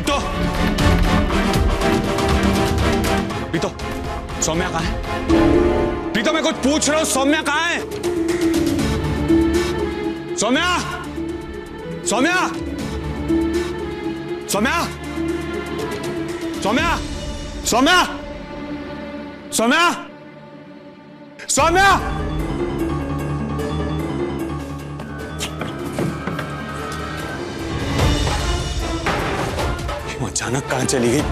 प्रीतो, प्रीतो, सौम्या कहाँ है? प्रीतो मैं कुछ पूछ रहा हूँ, सौम्या कहाँ है? सौम्या, सौम्या, सौम्या, सौम्या, सौम्या, सौम्या, सौम्या। वो अचानक कहां चली गई?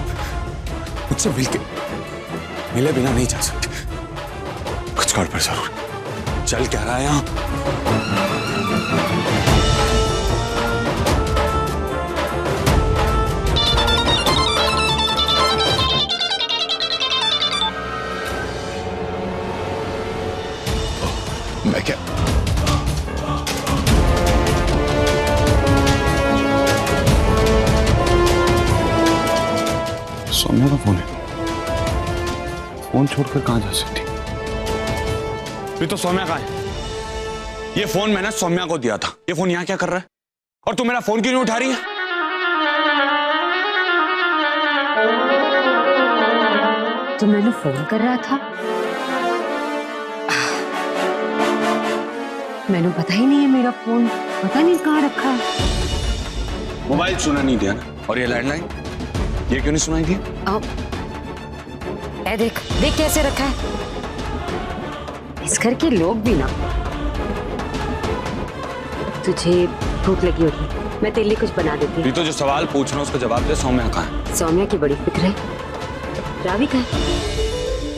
मुझसे मिले बिना नहीं जा सकती। कुछ गड़बड़ जरूर। चल क्या रहा है यहां? मैं क्या सौम्या का फोन है। फोन छोड़कर कहां जा सकती? तो सौम्या कहां है? ये फोन मैंने सौम्या को दिया था। ये फोन यहां क्या कर रहा है? और तू मेरा फोन क्यों नहीं उठा रही है? तो मैंने फोन कर रहा था। मैंने पता ही नहीं है, मेरा फोन पता नहीं कहाँ रखा है। मोबाइल सुना नहीं दिया ना? और ये लैंडलाइन ये क्यों नहीं सुनाई दिया? देख देख कैसे रखा है। इस घर के लोग भी ना। तुझे भूख लगी होगी, मैं तेरे लिए कुछ बना देती हूँ। तो जो सवाल पूछ रहा हूँ उसका जवाब दे। सौम्या कहाँ है? सौम्या की बड़ी फिक्र है। रावी कहाँ है?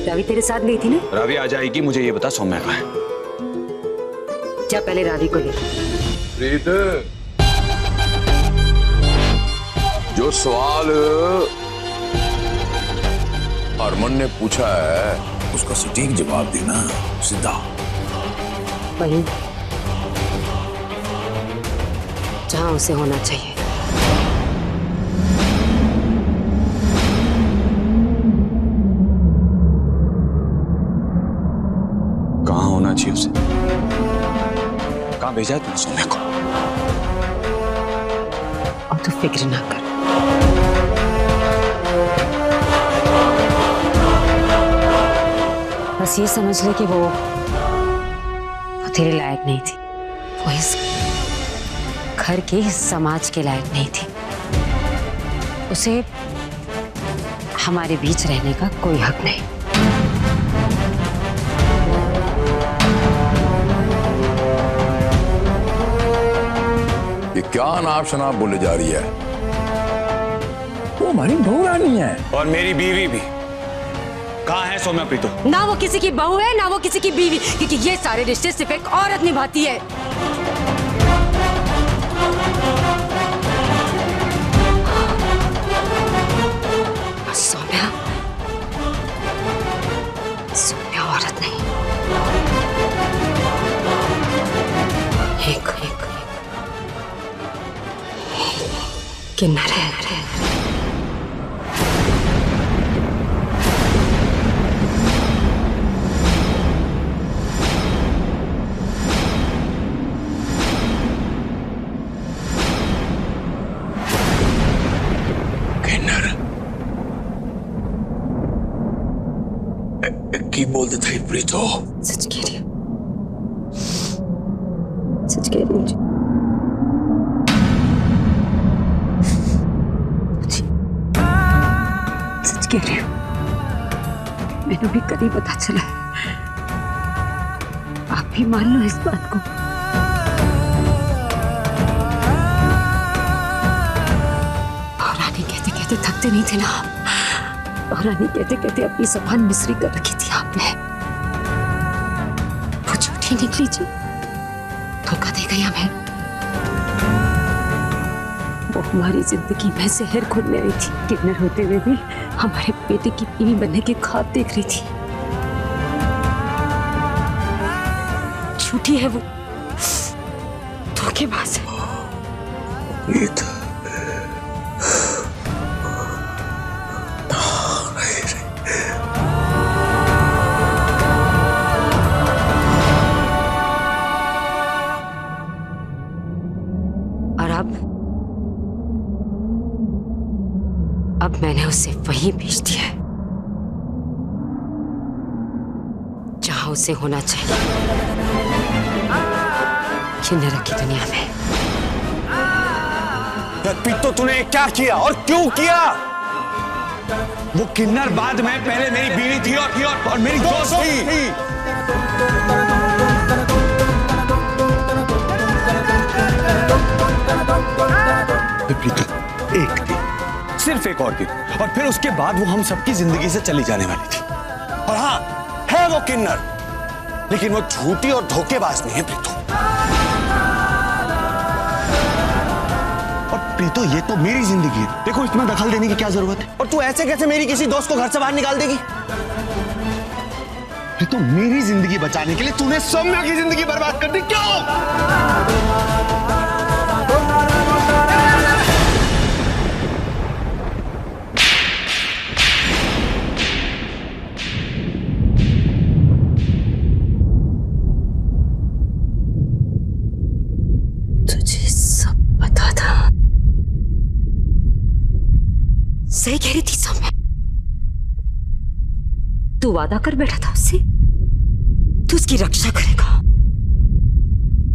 रावी तेरे साथ गई थी ना? रावी आ जाएगी, मुझे ये बता सौम्या कहाँ है? जा पहले रावी को ले। प्रीत, जो सवाल हरमन ने पूछा है उसका सटीक जवाब देना। सीधा वही जहां उसे होना चाहिए। कहाँ होना चाहिए उसे? कहाँ भेजा है तुमने सौम्या को? और तू फिक्र ना कर। बस ये समझ ले कि वो तेरे लायक नहीं थी। वो इस घर के, इस समाज के लायक नहीं थी। उसे हमारे बीच रहने का कोई हक नहीं। ये क्या अनाप शनाप बोले जा रही है? वो हमारी बहू रानी है। और मेरी बीवी भी। कहाँ है सौम्या प्रीतो? ना वो किसी की बहू है, ना वो किसी की बीवी, क्योंकि ये सारे रिश्ते सिर्फ एक औरत निभाती है। सौम्या, सौम्या औरत नहीं। एक किन्नर है। की बोलते थे प्रीतो? सच कह रही हूँ, सच कह रही हूँ। सच कह रही हूँ। मैंने भी कभी पता चला। आप भी मान लो इस बात को। और रानी कहते कहते थकते नहीं थे ना आप। और रानी कहते कहते अपनी जबान मिस्री कर रखी थी आपने। वो झूठी निकली जी, धोखा दे गई हमें। वो हमारी जिंदगी में जहर घोलने आई थी। किन्नर होते हुए भी हमारे बेटे की बीवी बनने के ख्वाब देख रही थी। झूठी है वो, धोखेबाज है। अब मैंने उसे वहीं भेज दिया है जहां उसे होना चाहिए, किन्नर की दुनिया में। प्रीतो, तूने क्या किया और क्यों किया? वो किन्नर बाद में पहले मेरी बीवी थी और मेरी दोस्त थी। प्रीतो, एक दिन, सिर्फ एक और दिन, और फिर उसके बाद वो हम सबकी जिंदगी से चली जाने वाली थी। और हाँ, है वो किन्नर, लेकिन वो झूठी और धोखेबाज नहीं है प्रीतो। और प्रीतो, ये तो मेरी जिंदगी है, देखो इसमें दखल देने की क्या जरूरत है? और तू ऐसे कैसे मेरी किसी दोस्त को घर से बाहर निकाल देगी? प्रीतो, मेरी जिंदगी बचाने के लिए तूने सौम्या की जिंदगी बर्बाद कर दी, क्यों? सही कह रही थी सौम्या, तू वादा कर बैठा था उससे, तू उसकी रक्षा करेगा,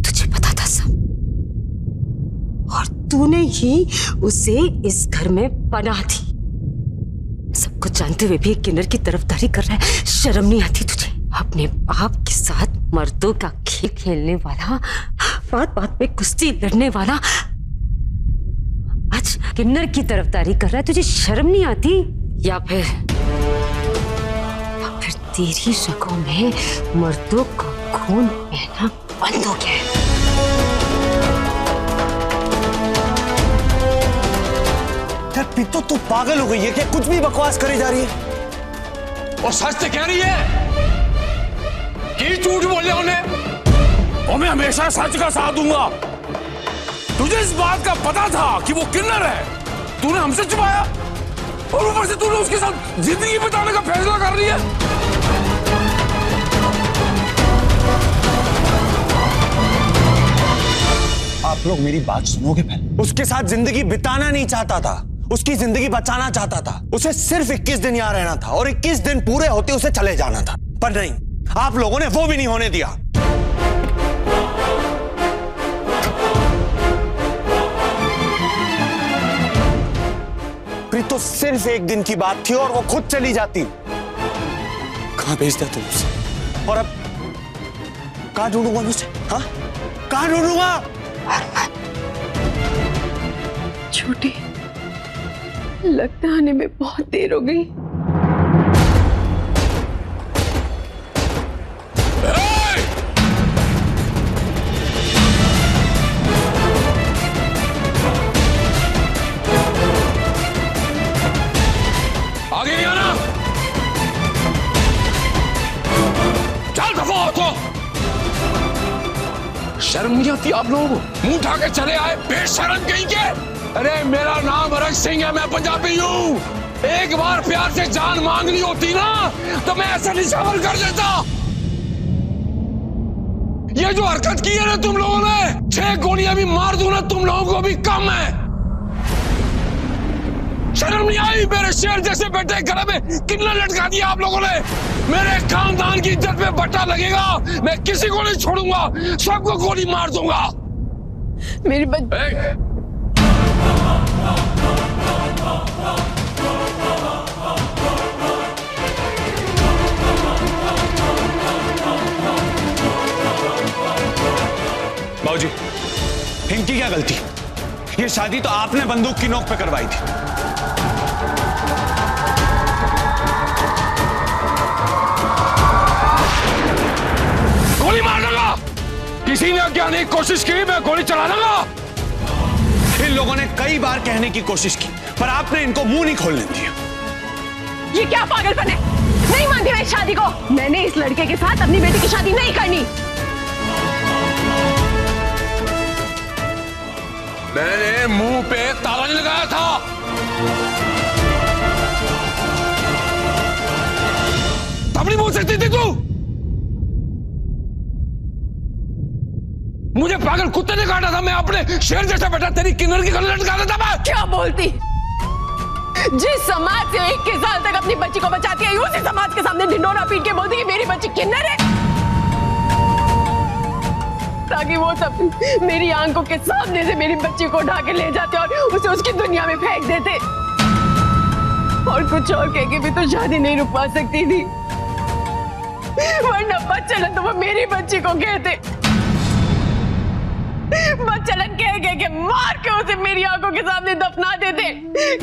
तुझे पता था सब, और तूने ही उसे इस घर में पनाह दी। सब कुछ जानते हुए भी किन्नर की तरफदारी कर रहा है, शर्म नहीं आती तुझे? अपने बाप के साथ मर्दों का खेल खेलने वाला, बात बात में कुश्ती लड़ने वाला आज किन्नर की तरफदारी कर रहा है, तुझे शर्म नहीं आती? या फिर तेरी रगों में मर्दों का खून बहना बंद हो गया है? यार प्रीतो, तू पागल हो गई है क्या? कुछ भी बकवास करी जा रही है। और सच तो कह रही है कि झूठ बोले उन्हें, और मैं हमेशा सच का साथ दूंगा। तुझे इस बात का पता था कि वो किन्नर है, तूने हमसे छुपाया, और ऊपर से तूने उसके साथ जिंदगी बिताने का फैसला कर लिया। आप लोग मेरी बात सुनोगे पहले? उसके साथ जिंदगी बिताना नहीं चाहता था, उसकी जिंदगी बचाना चाहता था। उसे सिर्फ 21 दिन यहाँ रहना था, और 21 दिन पूरे होते उसे चले जाना था, पर नहीं, आप लोगों ने वो भी नहीं होने दिया। तो सिर्फ एक दिन की बात थी और वो खुद चली जाती। कहां भेज दिया तुम उसे? और अब कहां ढूंढूंगा मैं उसे? हाँ, कहां ढूंढूंगा? छोटी, लगता आने में बहुत देर हो गई। आगे नहीं आना, चल दफा हो तो। शर्म नहीं आती आप लोगों को? मुंह उठा के चले आए, बेशर्म कहीं के। अरे मेरा नाम अरग सिंह है, मैं पंजाबी हूँ। एक बार प्यार से जान मांगनी होती ना तो मैं ऐसा निशावर कर देता। ये जो हरकत की है ना तुम लोगों ने, 6 गोलियां भी मार दूं ना तुम लोगों को भी कम है। शर्म नहीं आई? मेरे शेर जैसे बेटे गले में किन्नर लटका दिया आप लोगों ने। मेरे खानदान की इज्जत पे बट्टा लगेगा, मैं किसी को नहीं छोड़ूंगा, सबको गोली मार दूंगा। मेरी बच्ची बाबूजी, इनकी क्या गलती? ये शादी तो आपने बंदूक की नोक पे करवाई थी। गोली मार दूंगा, किसी ने क्या नहीं कोशिश की मैं गोली चला दूंगा। इन लोगों ने कई बार कहने की कोशिश की, पर आपने इनको मुंह नहीं खोलने दिया। ये क्या पागलपन है? नहीं मानती मैं इस शादी को। मैंने इस लड़के के साथ अपनी बेटी की शादी नहीं करनी। मैंने मुंह पे ताला नहीं लगाया था। तब नहीं बोल सकती थी तू? मुझे पागल कुत्ते ने काटा था, मैं अपने शेर जैसा बेटा तेरी किन्नर की गले लटका देता मैं। क्या बोलती? जिस समाज से 21 साल तक अपनी बच्ची को बचाती है, उसी समाज के सामने ढिंडोरा पीट के बोलती है मेरी बच्ची किन्नर है, ताकि वो सब मेरी आंखों के सामने से मेरी बच्ची को उठा के ले जाते और उसे उसकी दुनिया में फेंक देते। और कुछ और कह के भी तो शादी नहीं रुकवा सकती थी, वरना बच्चलन तो वो मेरी बच्ची को कहते, बच्चलन कह के मार के उसे मेरी आंखों के सामने दफना देते।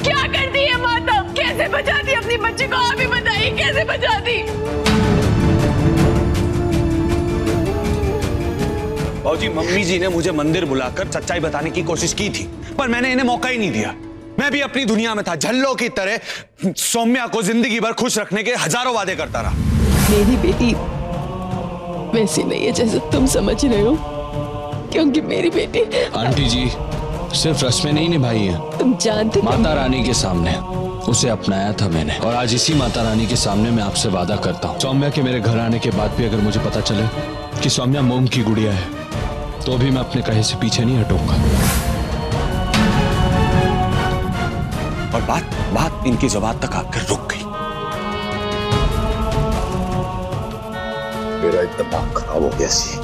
क्या करती है माता, कैसे बचाती अपनी बच्ची को, आप ही बताइए कैसे बचाती। बाबूजी, मम्मी जी ने मुझे मंदिर बुलाकर सच्चाई बताने की कोशिश की थी, पर मैंने इन्हें मौका ही नहीं दिया। मैं भी अपनी दुनिया में था, झल्लों की तरह सौम्या को जिंदगी भर खुश रखने के हजारों वादे करता रहा। मेरी बेटी वैसी नहीं है जैसे तुम समझ रहे हो, क्योंकि मेरी बेटी आंटी जी सिर्फ रस्में नहीं निभाई हैं, तुम जानते माता रानी के सामने उसे अपनाया था मैंने, और आज इसी माता रानी के सामने मैं आपसे वादा करता हूँ, सौम्या के मेरे घर आने के बाद भी अगर मुझे पता चले कि सौम्या मोम की गुड़िया है, तो भी मैं अपने कहे से पीछे नहीं हटूंगा। और बात इनकी जुबान तक आकर रुक गई। मेरा दिमाग खराब हो गया सी।